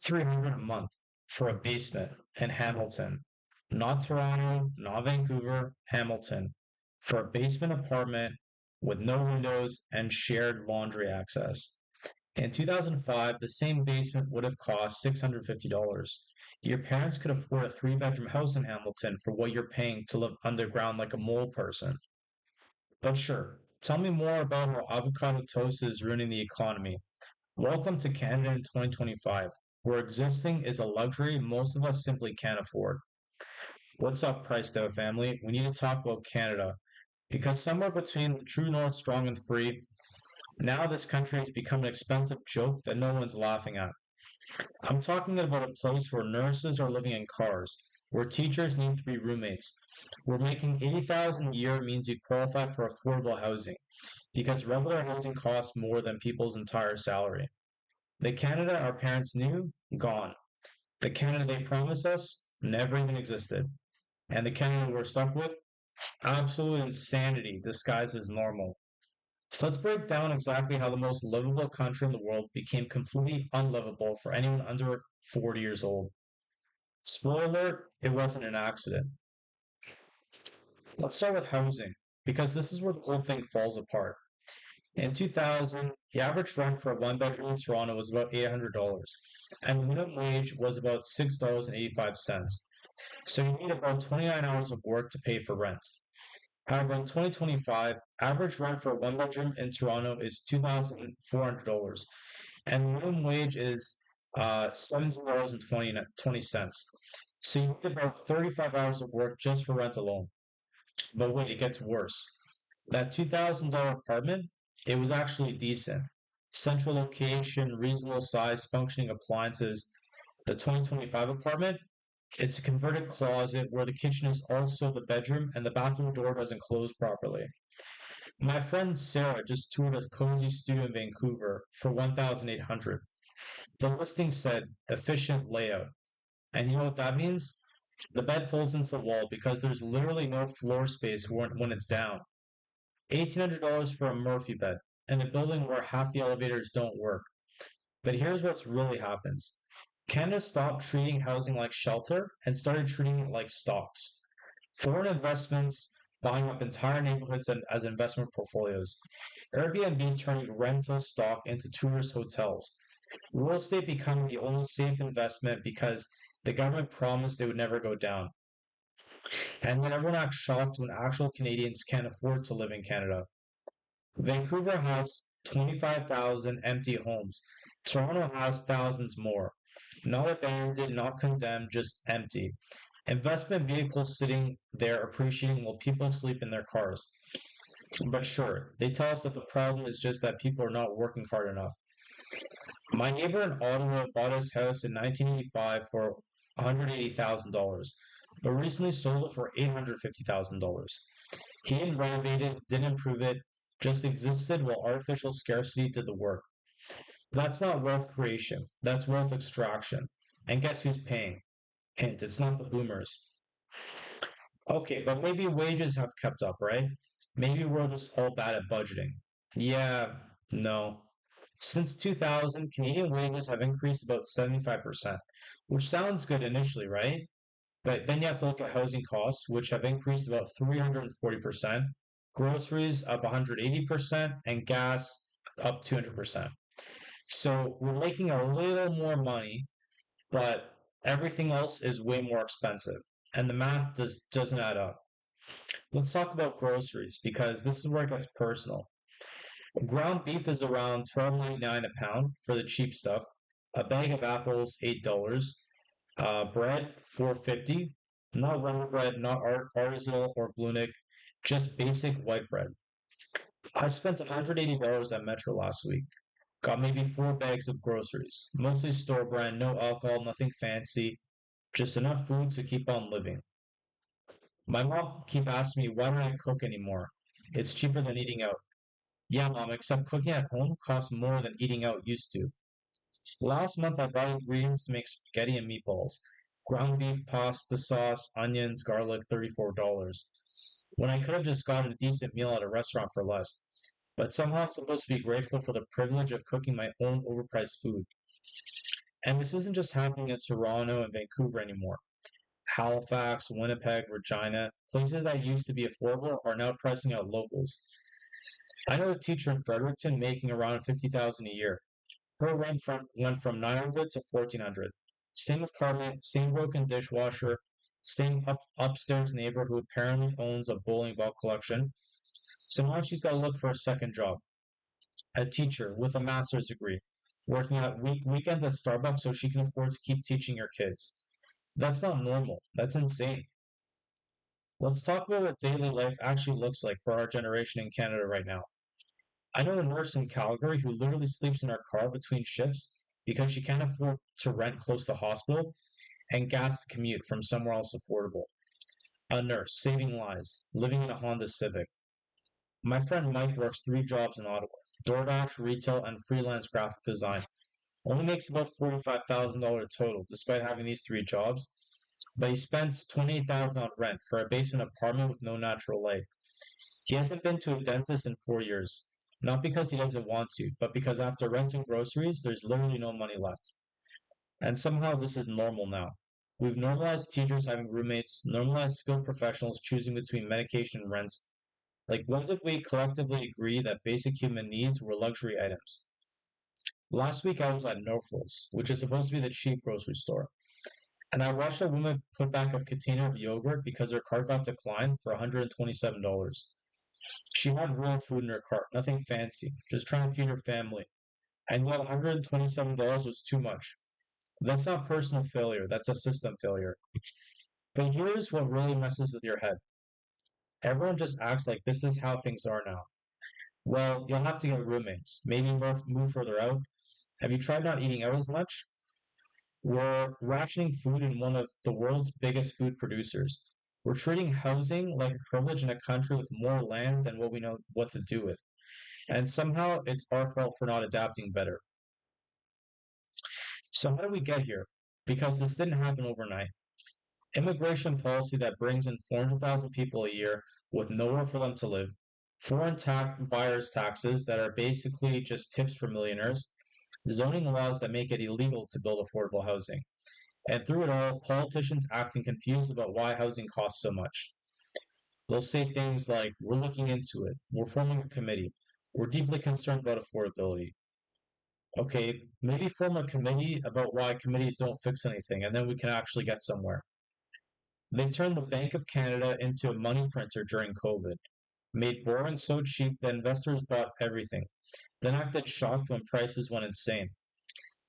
$300 a month for a basement in Hamilton. Not Toronto, not Vancouver, Hamilton. For a basement apartment with no windows and shared laundry access. In 2005, the same basement would have cost $650. Your parents could afford a three-bedroom house in Hamilton for what you're paying to live underground like a mole person. But sure, tell me more about how avocado toast is ruining the economy. Welcome to Canada in 2025, where existing is a luxury most of us simply can't afford. What's up, Priced Out family? We need to talk about Canada, because somewhere between the true north, strong and free, now this country has become an expensive joke that no one's laughing at. I'm talking about a place where nurses are living in cars, where teachers need to be roommates, where making 80,000 a year means you qualify for affordable housing, because regular housing costs more than people's entire salary. The Canada our parents knew, gone. The Canada they promised us, never even existed. And the Canada we're stuck with, absolute insanity disguised as normal. So let's break down exactly how the most livable country in the world became completely unlivable for anyone under 40 years old. Spoiler alert, it wasn't an accident. Let's start with housing, because this is where the whole thing falls apart. In 2000, the average rent for a one bedroom in Toronto was about $800, and the minimum wage was about $6.85. So you need about 29 hours of work to pay for rent. However, in 2025, average rent for a one bedroom in Toronto is $2,400, and the minimum wage is $17.20. So you need about 35 hours of work just for rent alone. But wait, it gets worse. That $2,000 apartment, it was actually decent. Central location, reasonable size, functioning appliances. The 2025 apartment, it's a converted closet where the kitchen is also the bedroom and the bathroom door doesn't close properly. My friend Sarah just toured a cozy studio in Vancouver for 1,800. The listing said efficient layout. And you know what that means? The bed folds into the wall because there's literally no floor space when it's down. $1,800 for a Murphy bed in a building where half the elevators don't work. But here's what's really happens. Canada stopped treating housing like shelter and started treating it like stocks. Foreign investments buying up entire neighborhoods as investment portfolios. Airbnb turning rental stock into tourist hotels. Real estate becoming the only safe investment because the government promised it would never go down. And then everyone acts shocked when actual Canadians can't afford to live in Canada. Vancouver has 25,000 empty homes. Toronto has thousands more. Not abandoned, not condemned, just empty. Investment vehicles sitting there appreciating while people sleep in their cars. But sure, they tell us that the problem is just that people are not working hard enough. My neighbor in Ottawa bought his house in 1985 for $180,000, but recently sold it for $850,000. He didn't renovate it, didn't improve it, just existed while artificial scarcity did the work. That's not wealth creation, that's wealth extraction. And guess who's paying? Hint, it's not the boomers. Okay, but maybe wages have kept up, right? Maybe we're just all bad at budgeting. Yeah, no. Since 2000, Canadian wages have increased about 75%, which sounds good initially, right? But then you have to look at housing costs, which have increased about 340%, groceries up 180%, and gas up 200%. So we're making a little more money, but everything else is way more expensive. And the math doesn't add up. Let's talk about groceries because this is where it gets personal. Ground beef is around $12.99 a pound for the cheap stuff. A bag of apples, $8. Bread, $4.50. Not rye bread, not artisanal or Blunick, just basic white bread. I spent $180 at Metro last week. Got maybe 4 bags of groceries. Mostly store brand, no alcohol, nothing fancy. Just enough food to keep on living. My mom keep asking me why don't I cook anymore? It's cheaper than eating out. Yeah, mom, except cooking at home costs more than eating out used to. Last month I bought ingredients to make spaghetti and meatballs. Ground beef, pasta sauce, onions, garlic, $34. When I could have just gotten a decent meal at a restaurant for less. But somehow I'm supposed to be grateful for the privilege of cooking my own overpriced food. And this isn't just happening in Toronto and Vancouver anymore. Halifax, Winnipeg, Regina, places that used to be affordable are now pricing out locals. I know a teacher in Fredericton making around 50,000 a year. Her went from 900 to 1,400. Same apartment, same broken dishwasher, same upstairs neighbor who apparently owns a bowling ball collection. So now she's got to look for a second job. A teacher with a master's degree, working at weekends at Starbucks so she can afford to keep teaching her kids. That's not normal. That's insane. Let's talk about what daily life actually looks like for our generation in Canada right now. I know a nurse in Calgary who literally sleeps in her car between shifts because she can't afford to rent close to hospital and gas to commute from somewhere else affordable. A nurse saving lives, living in a Honda Civic. My friend Mike works 3 jobs in Ottawa: DoorDash, retail, and freelance graphic design. Only makes about $45,000 total despite having these 3 jobs, but he spends $28,000 on rent for a basement apartment with no natural light. He hasn't been to a dentist in 4 years. Not because he doesn't want to, but because after renting groceries, there's literally no money left. And somehow this is normal now. We've normalized teachers having roommates, normalized skilled professionals choosing between medication and rent. Like, when did we collectively agree that basic human needs were luxury items? Last week I was at Norfolk's, which is supposed to be the cheap grocery store, and I watched a woman put back a container of yogurt because her cart got declined for $127. She had real food in her cart, nothing fancy, just trying to feed her family. And yet $127 was too much. That's not personal failure, that's a system failure. But here's what really messes with your head. Everyone just acts like this is how things are now. Well, you'll have to get roommates, maybe move further out. Have you tried not eating out as much? We're rationing food in one of the world's biggest food producers. We're treating housing like a privilege in a country with more land than what we know what to do with. And somehow it's our fault for not adapting better. So, how did we get here? Because this didn't happen overnight. Immigration policy that brings in 400,000 people a year with nowhere for them to live, foreign tax buyers taxes that are basically just tips for millionaires, zoning laws that make it illegal to build affordable housing. And through it all, politicians acting confused about why housing costs so much. They'll say things like, we're looking into it, we're forming a committee, we're deeply concerned about affordability. Okay, maybe form a committee about why committees don't fix anything, and then we can actually get somewhere. They turned the Bank of Canada into a money printer during COVID, made borrowing so cheap that investors bought everything, then acted shocked when prices went insane.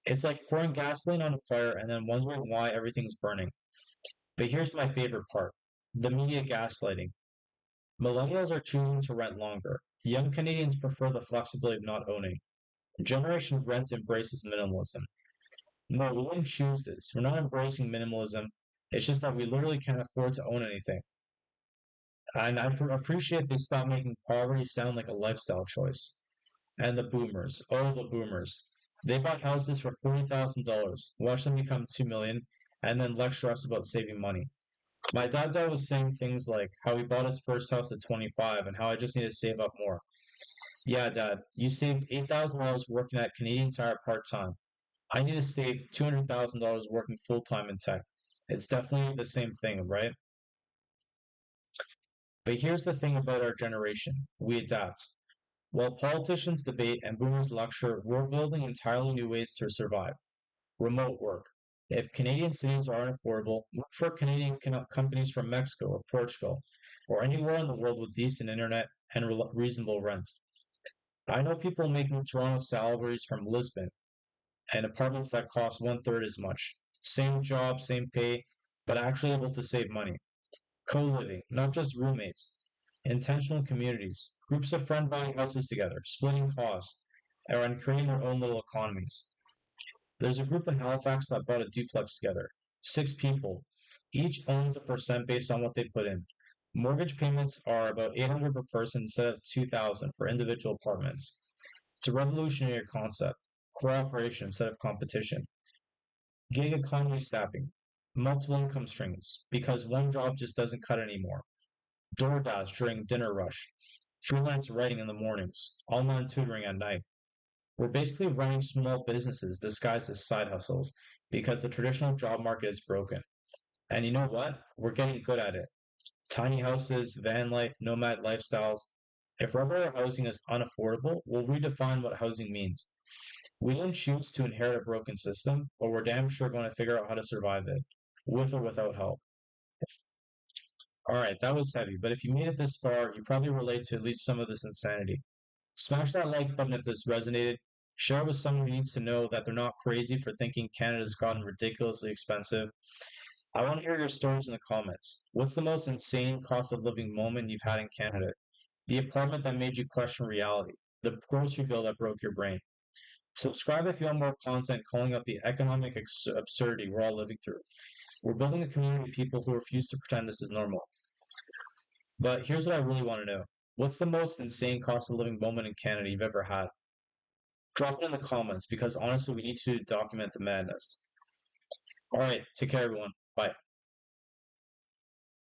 It's like pouring gasoline on a fire and then wondering why everything's burning. But here's my favorite part: the media gaslighting. Millennials are choosing to rent longer. Young Canadians prefer the flexibility of not owning. Generation Rent embraces minimalism. No, we wouldn't choose this. We're not embracing minimalism. It's just that we literally can't afford to own anything. And I appreciate they stop making poverty sound like a lifestyle choice. And the boomers. Oh, the boomers. They bought houses for $40,000, watch them become 2 million, and then lecture us about saving money. My dad's always saying things like how he bought his first house at 25 and how I just need to save up more. Yeah, Dad, you saved $8,000 working at Canadian Tire part time. I need to save $200,000 working full time in tech. It's definitely the same thing, right? But here's the thing about our generation: we adapt. While politicians debate and boomers lecture, we're building entirely new ways to survive. Remote work. If Canadian cities aren't affordable, look for Canadian companies from Mexico or Portugal or anywhere in the world with decent internet and reasonable rent. I know people making Toronto salaries from Lisbon and apartments that cost one third as much. Same job, same pay, but actually able to save money. Co-living, not just roommates. Intentional communities, groups of friends buying houses together, splitting costs, and creating their own little economies. There's a group in Halifax that bought a duplex together. 6 people. Each owns a percent based on what they put in. Mortgage payments are about 800 per person instead of 2,000 for individual apartments. It's a revolutionary concept. Cooperation instead of competition. Gig economy staffing. Multiple income streams because one job just doesn't cut anymore. DoorDash during dinner rush. Freelance writing in the mornings. Online tutoring at night. We're basically running small businesses disguised as side hustles because the traditional job market is broken. And you know what? We're getting good at it. Tiny houses, van life, nomad lifestyles. If regular housing is unaffordable, we'll redefine what housing means. We didn't choose to inherit a broken system, but we're damn sure going to figure out how to survive it, with or without help. All right, that was heavy, but if you made it this far, you probably relate to at least some of this insanity. Smash that like button if this resonated. Share it with someone who needs to know that they're not crazy for thinking Canada's gotten ridiculously expensive. I want to hear your stories in the comments. What's the most insane cost of living moment you've had in Canada? The apartment that made you question reality? The grocery bill that broke your brain? Subscribe if you want more content calling out the economic absurdity we're all living through. We're building a community of people who refuse to pretend this is normal. But here's what I really want to know. What's the most insane cost of living moment in Canada you've ever had? Drop it in the comments because honestly, we need to document the madness. All right, take care, everyone. Bye.